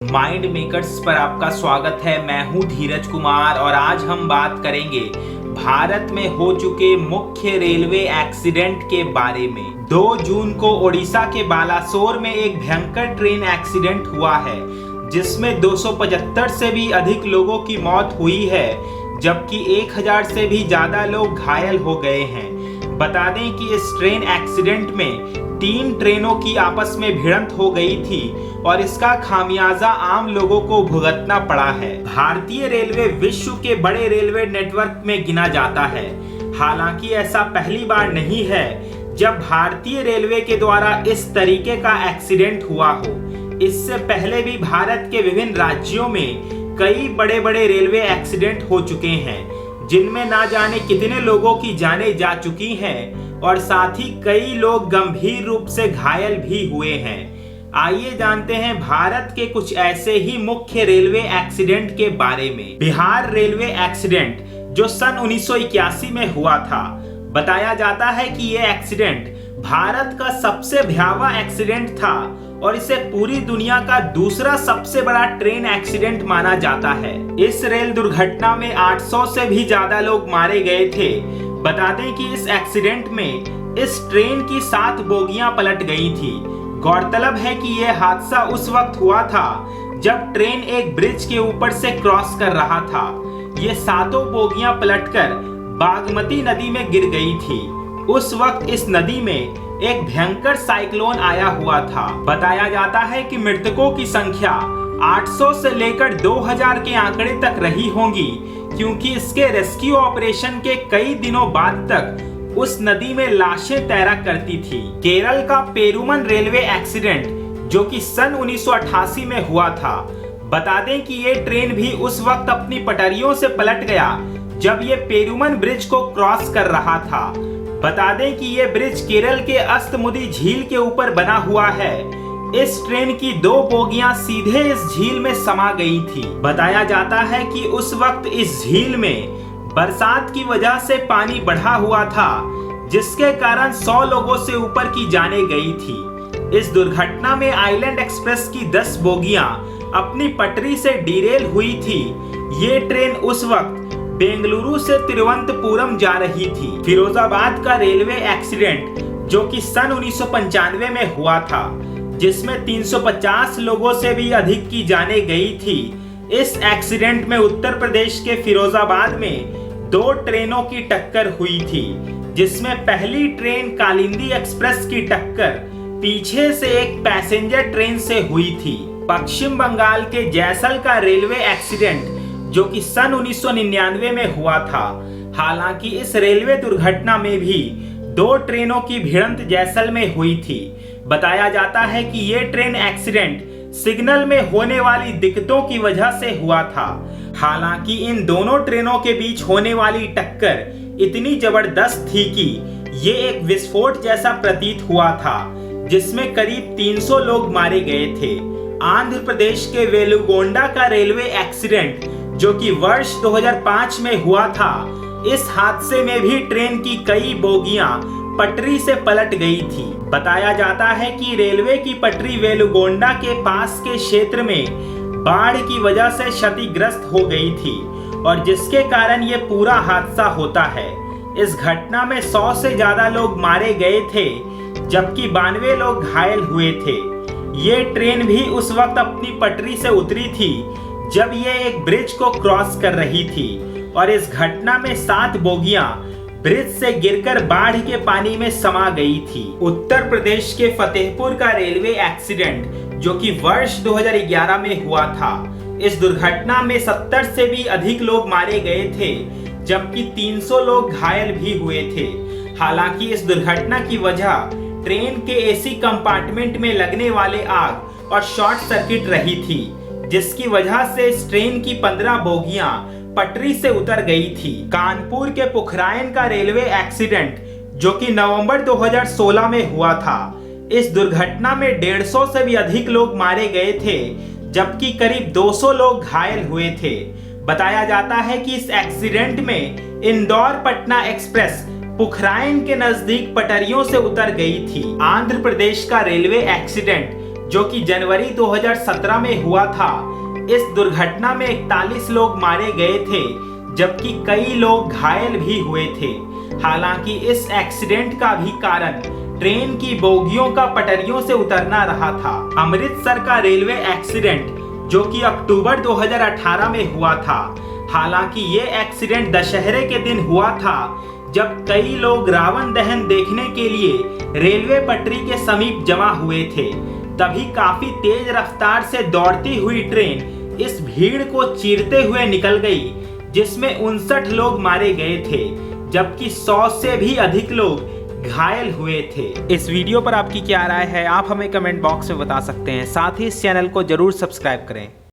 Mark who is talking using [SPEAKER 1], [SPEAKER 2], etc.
[SPEAKER 1] Mind makers पर आपका स्वागत है। मैं हूं धीरज कुमार और आज हम बात करेंगे भारत में हो चुके मुख्य रेलवे एक्सीडेंट के बारे में। 2 जून को ओडिशा के बालासोर में एक भयंकर ट्रेन एक्सीडेंट हुआ है जिसमें 275 से भी अधिक लोगों की मौत हुई है, जबकि 1000 से भी ज्यादा लोग घायल हो गए हैं। बता दें कि इस ट्रेन एक्सीडेंट में 3 ट्रेनों की आपस में भिड़ंत हो गई थी और इसका खामियाजा आम लोगों को भुगतना पड़ा है। भारतीय रेलवे विश्व के बड़े रेलवे नेटवर्क में गिना जाता है। हालांकि ऐसा पहली बार नहीं है जब भारतीय रेलवे के द्वारा इस तरीके का एक्सीडेंट हुआ हो। इससे पहले भी भारत के विभिन्न राज्यों में कई बड़े बड़े रेलवे एक्सीडेंट हो चुके हैं जिनमें ना जाने कितने लोगों की जानें जा चुकी हैं और साथ ही कई लोग गंभीर रूप से घायल भी हुए हैं। आइए जानते हैं भारत के कुछ ऐसे ही मुख्य रेलवे एक्सीडेंट के बारे में। बिहार रेलवे एक्सीडेंट जो सन 1981 में हुआ था। बताया जाता है कि यह एक्सीडेंट भारत का सबसे भयावह एक्सीडेंट था और इसे पूरी दुनिया का दूसरा सबसे बड़ा ट्रेन एक्सीडेंट माना जाता है। इस रेल दुर्घटना में 800 से भी ज्यादा लोग मारे गए थे। बता दें कि इस एक्सीडेंट में इस ट्रेन की 7 बोगियां पलट गई थी। गौरतलब है कि यह हादसा उस वक्त हुआ था जब ट्रेन एक ब्रिज के ऊपर से क्रॉस कर रहा था। ये 7 बोगियां पलटकर बागमती नदी में गिर गई थी। उस वक्त इस नदी में एक भयंकर साइक्लोन आया हुआ था। बताया जाता है कि मृतकों की संख्या 800 से लेकर 2000 के आंकड़े तक रही होंगी, क्योंकि इसके रेस्क्यू ऑपरेशन के कई दिनों बाद तक उस नदी में लाशें तैरा करती थी। केरल का पेरुमन रेलवे एक्सीडेंट जो कि सन 1988 में हुआ था। बता दें कि ये ट्रेन भी उस वक्त अपनी पटरियों से पलट गया जब ये पेरुमन ब्रिज को क्रॉस कर रहा था। बता दें कि ये ब्रिज केरल के अस्तमुदी झील के ऊपर बना हुआ है। इस ट्रेन की 2 बोगियां सीधे इस झील में समा गई थी। बताया जाता है कि उस वक्त इस झील में बरसात की वजह से पानी बढ़ा हुआ था, जिसके कारण 100 लोगों से ऊपर की जानें गई थी। इस दुर्घटना में आइलैंड एक्सप्रेस की 10 बोगियां अपनी पटरी से डिरेल हुई थी। ये ट्रेन उस वक्त बेंगलुरु से तिरुवनंतपुरम जा रही थी। फिरोजाबाद का रेलवे एक्सीडेंट जो कि सन 1995 में हुआ था, जिसमें 350 लोगों से भी अधिक की जानें गई थी। इस एक्सीडेंट में उत्तर प्रदेश के फिरोजाबाद में 2 ट्रेनों की टक्कर हुई थी, जिसमें पहली ट्रेन कालिंदी एक्सप्रेस की टक्कर पीछे से एक पैसेंजर ट्रेन से हुई थी। पश्चिम बंगाल के जैसल का रेलवे एक्सीडेंट जो कि सन 1999 में हुआ था। हालांकि इस रेलवे दुर्घटना में भी 2 ट्रेनों की भिड़ंत जैसल में हुई थी। बताया जाता है कि ये ट्रेन एक्सीडेंट सिग्नल में होने वाली दिक्कतों की वजह से हुआ था। हालांकि इन दोनों ट्रेनों के बीच होने वाली टक्कर इतनी जबरदस्त थी कि ये एक विस्फोट जैसा प्रतीत हुआ था, जिसमें करीब 300 लोग मारे गए थे। आंध्र प्रदेश के वेलुगोंडा का रेलवे एक्सीडेंट जो कि वर्ष 2005 में हुआ था। इस हादसे में भी ट्रेन की कई बोगियां पटरी से पलट गई थी। बताया जाता है कि रेलवे की पटरी वेलुगोंडा के पास के क्षेत्र में बाढ़ की वजह से क्षतिग्रस्त हो गई थी और जिसके कारण ये पूरा हादसा होता है। इस घटना में 100 से ज्यादा लोग मारे गए थे, जबकि 92 लोग घायल हुए थे। ये ट्रेन भी उस वक्त अपनी पटरी से उतरी थी जब ये एक ब्रिज को क्रॉस कर रही थी और इस घटना में 7 बोगियां ब्रिज से गिरकर बाढ़ के पानी में समा गई थी। उत्तर प्रदेश के फतेहपुर का रेलवे एक्सीडेंट जो कि वर्ष 2011 में हुआ था। इस दुर्घटना में 70 से भी अधिक लोग मारे गए थे, जबकि 300 लोग घायल भी हुए थे। हालांकि इस दुर्घटना की वजह ट्रेन के एसी कंपार्टमेंट में लगने वाले आग और शॉर्ट सर्किट रही थी, जिसकी वजह से इस ट्रेन की 15 बोगियां पटरी से उतर गई थी। कानपुर के पुखराइन का रेलवे एक्सीडेंट जो कि नवंबर 2016 में हुआ था। इस दुर्घटना में 150 से भी अधिक लोग मारे गए थे, जबकि करीब 200 लोग घायल हुए थे। बताया जाता है कि इस एक्सीडेंट में इंदौर पटना एक्सप्रेस पुखराइन के नजदीक पटरियों से उतर गई थी। आंध्र प्रदेश का रेलवे एक्सीडेंट जो कि जनवरी 2017 में हुआ था। इस दुर्घटना में 41 लोग मारे गए थे, जबकि कई लोग घायल भी हुए थे। हालांकि इस एक्सीडेंट का भी कारण ट्रेन की बोगियों का पटरियों से उतरना रहा था। अमृतसर का रेलवे एक्सीडेंट जो कि अक्टूबर 2018 में हुआ था। हालांकि ये एक्सीडेंट दशहरे के दिन हुआ था, जब कई लोग रावण दहन देखने के लिए रेलवे पटरी के समीप जमा हुए थे। तभी काफी तेज रफ्तार से दौड़ती हुई ट्रेन इस भीड़ को चीरते हुए निकल गई, जिसमें 59 लोग मारे गए थे, जबकि 100 से भी अधिक लोग घायल हुए थे। इस वीडियो पर आपकी क्या राय है, आप हमें कमेंट बॉक्स में बता सकते हैं। साथ ही इस चैनल को जरूर सब्सक्राइब करें।